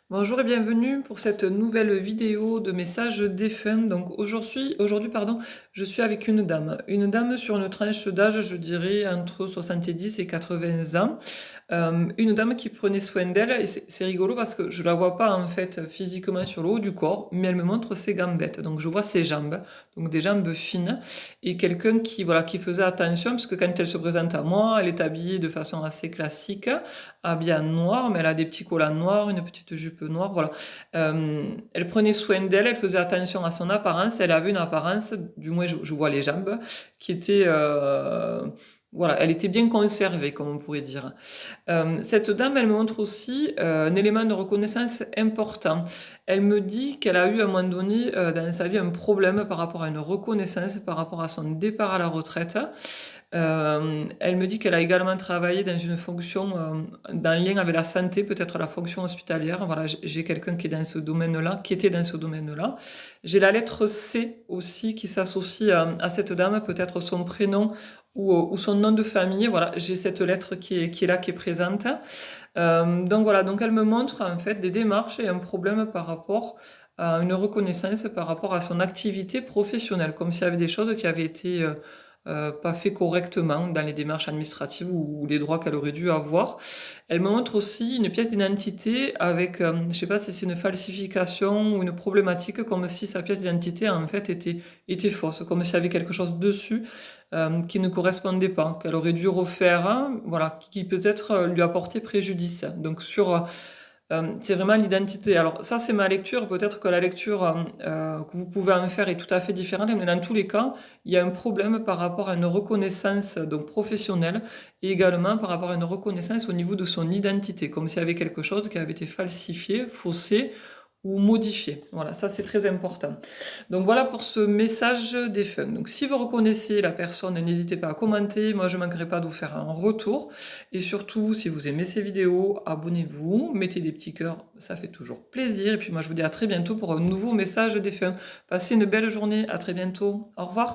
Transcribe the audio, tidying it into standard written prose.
Bonjour et bienvenue pour cette nouvelle vidéo de messages défunts. Donc aujourd'hui, pardon, je suis avec une dame sur une tranche d'âge, je dirais entre 70 et 80 ans. Une dame qui prenait soin d'elle et c'est rigolo parce que je la vois pas en fait physiquement sur le haut du corps, mais elle me montre ses gambettes. Donc je vois ses jambes, donc des jambes fines et quelqu'un qui voilà qui faisait attention parce que quand elle se présente à moi, elle est habillée de façon assez classique, habillée en noir, mais elle a des petits collants noirs, une petite jupe noire, voilà. Elle prenait soin d'elle, elle faisait attention à son apparence, elle avait une apparence, du moins je vois les jambes, qui était, voilà, elle était bien conservée, comme on pourrait dire. Cette dame, elle me montre aussi un élément de reconnaissance important. Elle me dit qu'elle a eu à un moment donné dans sa vie un problème par rapport à une reconnaissance, par rapport à son départ à la retraite. Elle me dit qu'elle a également travaillé dans une fonction, dans le lien avec la santé, peut-être la fonction hospitalière. Voilà, j'ai quelqu'un qui est dans ce domaine-là, qui était dans ce domaine-là. J'ai la lettre C aussi qui s'associe à cette dame, peut-être son prénom ou son nom de famille. Voilà, j'ai cette lettre qui est là, qui est présente. Donc voilà, donc elle me montre en fait des démarches et un problème par rapport à une reconnaissance par rapport à son activité professionnelle, comme s'il y avait des choses qui avaient été pas fait correctement dans les démarches administratives ou les droits qu'elle aurait dû avoir. Elle me montre aussi une pièce d'identité avec, je sais pas si c'est une falsification ou une problématique, comme si sa pièce d'identité en fait était fausse, comme s'il y avait quelque chose dessus qui ne correspondait pas, qu'elle aurait dû refaire, hein, voilà, qui peut-être lui apportait préjudice. Donc c'est vraiment l'identité. Alors ça, c'est ma lecture. Peut-être que la lecture que vous pouvez en faire est tout à fait différente, mais dans tous les cas, il y a un problème par rapport à une reconnaissance donc professionnelle et également par rapport à une reconnaissance au niveau de son identité, comme s'il y avait quelque chose qui avait été falsifié, faussé ou modifié. Voilà, ça c'est très important. Donc voilà pour ce message défunt. Donc si vous reconnaissez la personne, n'hésitez pas à commenter. Moi, je ne manquerai pas de vous faire un retour. Et surtout, si vous aimez ces vidéos, abonnez-vous, mettez des petits cœurs, ça fait toujours plaisir. Et puis moi, je vous dis à très bientôt pour un nouveau message défunt. Passez une belle journée, à très bientôt. Au revoir.